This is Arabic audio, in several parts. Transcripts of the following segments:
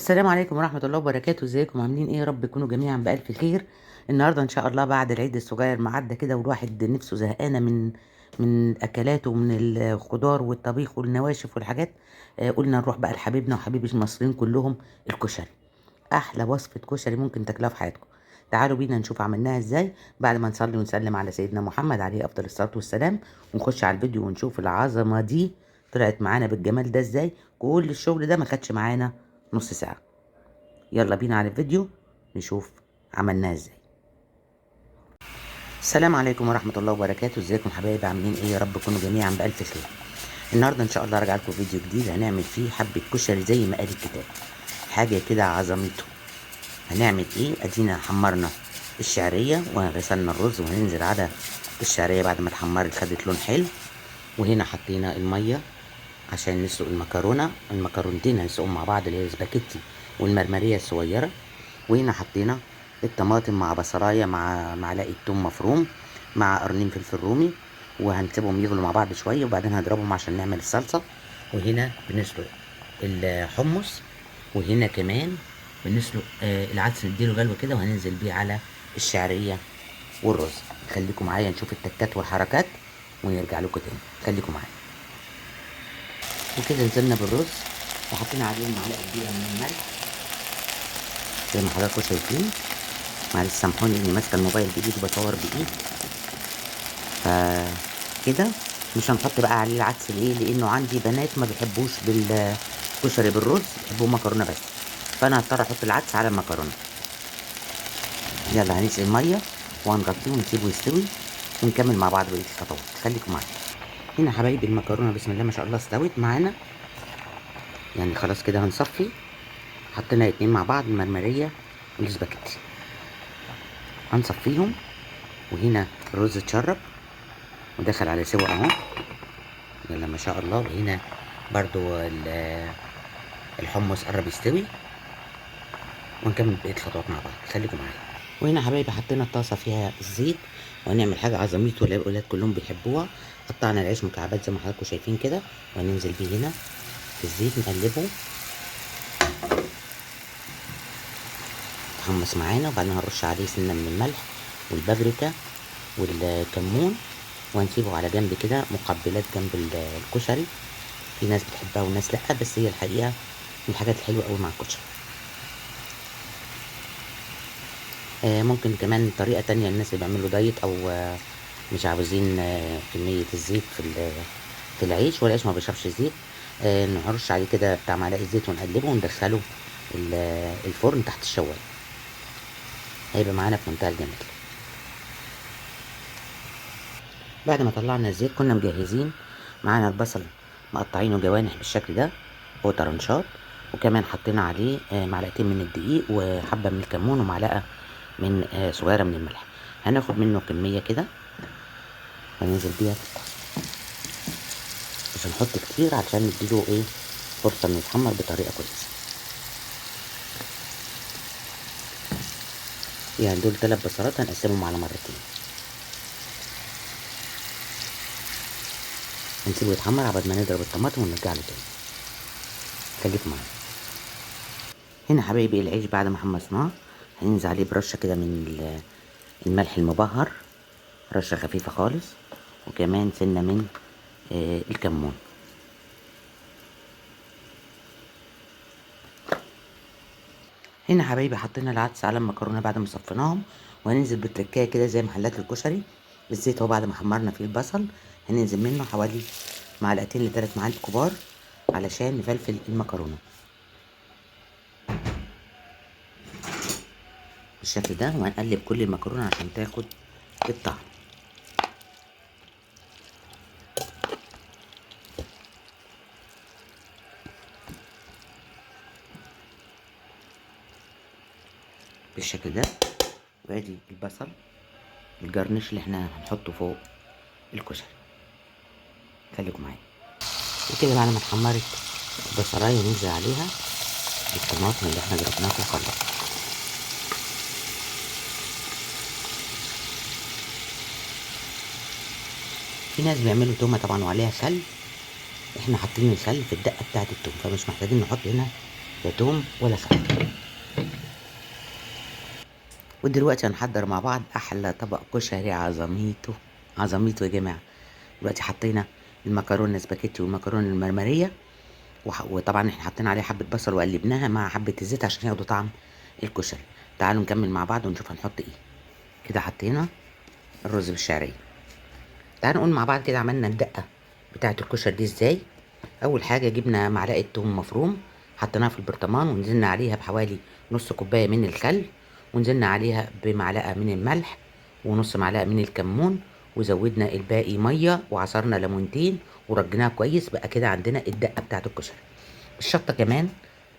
السلام عليكم ورحمة الله وبركاته. ازيكم عاملين ايه؟ يا رب تكونوا جميعا بألف خير. النهارده ان شاء الله بعد العيد الصغير معدة كده، والواحد نفسه زهقانة من الاكلات ومن الخضار والطبيخ والنواشف والحاجات. قلنا نروح بقى لحبيبنا وحبيب المصريين كلهم، الكشري. احلى وصفة كشري ممكن تاكلوها في حياتكم. تعالوا بينا نشوف عملناها ازاي بعد ما نصلي ونسلم على سيدنا محمد عليه افضل الصلاة والسلام، ونخش على الفيديو ونشوف العظمة دي طلعت معانا بالجمال ده ازاي. كل الشغل ده ما خدش معانا نص ساعة. يلا بينا على الفيديو نشوف عملناه ازاي. السلام عليكم ورحمة الله وبركاته. ازيكم حبايبي عاملين ايه؟ يا رب تكونوا جميعا بألف خير. النهارده ان شاء الله راجع لكم فيديو جديد هنعمل فيه حبة كشري زي ما قال الكتاب، حاجة كده عظمته. هنعمل ايه؟ ادينا حمرنا الشعرية وغسلنا الرز، وهننزل على الشعرية بعد ما اتحمرت خدت لون حلو. وهنا حطينا المية عشان نسلق المكرونتين هنسلقهم مع بعض، اللي هي السباكيتي والمرمرية الصغيرة. وهنا حطينا الطماطم مع بصلاية مع معلقة توم مفروم مع قرنين فلفل رومي، وهنسيبهم يغلوا مع بعض شوية وبعدين هنضربهم عشان نعمل الصلصة. وهنا بنسلق الحمص، وهنا كمان بنسلق العدس نديله غلوة كده، وهننزل بيه على الشعرية والرز. خليكم معايا نشوف التكات والحركات ونرجع لكم تاني، خليكم معايا. وكده نزلنا بالرز وحطينا عليه معلقة كبيرة من الملح زي ما حضراتكم شايفين. معلش سامحوني اني ماسكه الموبايل بايدي وبصور بايدي. فكده مش هنحط بقى عليه العدس ليه؟ لانه عندي بنات ما بيحبوش بالكشري بالرز، بيحبوه مكرونه بس، فانا هضطر احط العدس على المكرونه. يلا هنسقي الميه وهنغطيه ونسيبه يستوي ونكمل مع بعض بقيه الخطوات، خليكم معايا. هنا حبايبي المكرونه بسم الله ما شاء الله استوت معانا، يعني خلاص كده هنصفي. حطينا اتنين مع بعض، المرمريه والسباكيتي، هنصفيهم. وهنا الرز اتشرب ودخل على سوا اهو، يلا ما شاء الله. وهنا برضو الحمص قرب يستوي، ونكمل بقيه الخطوات مع بعض، خليكم معايا. وهنا حبايبي حطينا الطاسه فيها الزيت، وهنعمل حاجه عظميت والولاد كلهم بيحبوها. قطعنا العيش مكعبات زي ما حضراتكم شايفين كده، وهننزل بيه هنا في الزيت نقلبه يتحمص معانا، وبعدين هنرش عليه سنه من الملح والبابريكا والكمون، وهنسيبه على جنب كده مقبلات جنب الكشري. في ناس بتحبها وناس لا، بس هي الحقيقه من الحاجات الحلوه قوي مع الكشري. ممكن كمان طريقه تانية الناس اللي بيعملوا دايت او مش عاوزين كميه الزيت في العيش، والعيش ما بيشربش زيت. نرش عليه كده بتاع معلقه زيت ونقلبه وندخله الفرن تحت الشوايه، هيبقى معانا في منتهى الجمال. بعد ما طلعنا الزيت كنا مجهزين معانا البصل مقطعينه جوانح بالشكل ده هو طرنشات، وكمان حطينا عليه معلقتين من الدقيق وحبة من الكمون ومعلقة من صغيرة من الملح. هناخد منه كمية كده هننزل بيها في الطاسة، مش هنحط كتير عشان نديله ايه فرصة انه يتحمر بطريقة كويسة. يعني دول 3 بصلات هنقسمهم على مرتين، هنسيبه يتحمر عبال ما نضرب الطماطم ونرجع له تاني، خليكم معايا. هنا حبايبي العيش بعد ما حمصناه هننزل عليه برشة كده من الملح المبهر، رشة خفيفة خالص، وكمان سنة من الكمون. هنا حبايبي حطينا العدس على المكرونة بعد ما صفيناهم، وهننزل بتركاية كده زي محلات الكشري بالزيت اهو. بعد ما حمرنا فيه البصل هننزل منه حوالي معلقتين ل3 معالق كبار علشان نفلفل المكرونة بالشكل ده، وهنقلب كل المكرونة عشان تاخد الطعم. بالشكل ده. وادي البصل الجرنش اللي احنا هنحطه فوق الكشري، خليكم معايا. وكده بعد ما اتحمرت البصلايه ننزل عليها بالطماطم اللي احنا ضربناها في الخلاط. في ناس بيعملوا تومه طبعا وعليها خل، احنا حاطين الخل في الدقه بتاعه التوم، فمش محتاجين نحط هنا لا توم ولا شطة. ودلوقتي هنحضر مع بعض احلى طبق كشري عظميته عظميته يا جماعه. دلوقتي حطينا المكرونه سباكيتي والمكرونه المرمريه، وطبعا احنا حطينا عليها حبه بصل وقلبناها مع حبه الزيت عشان ياخدوا طعم الكشري. تعالوا نكمل مع بعض ونشوف هنحط ايه. كده حطينا الرز بالشعريه. تعالوا نقول مع بعض كده عملنا الدقه بتاعه الكشري دي ازاي. اول حاجه جبنا معلقه توم مفروم، حطيناها في البرطمان ونزلنا عليها بحوالي نص كوبايه من الخل، ونزلنا عليها بمعلقه من الملح ونص معلقه من الكمون، وزودنا الباقي ميه وعصرنا ليمونتين ورجيناها كويس. بقى كده عندنا الدقه بتاعه الكشري. الشطه كمان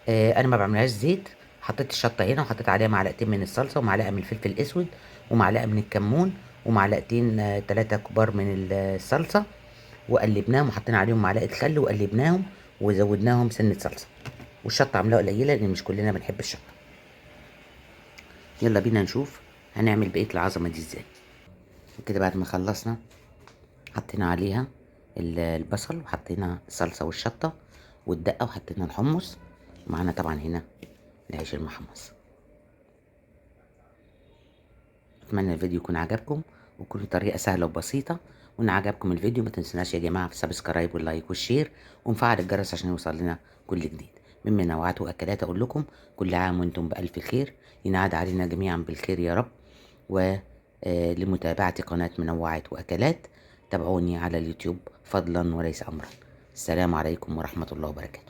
انا ما بعملهاش زيت. حطيت الشطه هنا وحطيت عليها معلقتين من الصلصه ومعلقه من الفلفل الاسود ومعلقه من الكمون ومعلقتين 3 كبار من الصلصه، وقلبناهم وحطينا عليهم معلقه خل وقلبناهم وزودناهم سنه صلصه. والشطه عاملاها قليله لان مش كلنا بنحب الشطه. يلا بينا نشوف هنعمل بقيه العظمه دي ازاي. كده بعد ما خلصنا حطينا عليها البصل وحطينا الصلصه والشطه والدقه وحطينا الحمص، ومعانا طبعا هنا العيش المحمص. اتمنى الفيديو يكون عجبكم وتكون طريقه سهله وبسيطه. وان عجبكم الفيديو ما تنسوناش يا جماعه في السبسكرايب واللايك والشير ونفعل الجرس عشان يوصل لنا كل جديد. من منوعات واكلات اقول لكم كل عام وانتم بالف خير، ينعاد علينا جميعا بالخير يا رب. ولمتابعه قناه منوعات واكلات تابعوني على اليوتيوب فضلا وليس امرا. السلام عليكم ورحمه الله وبركاته.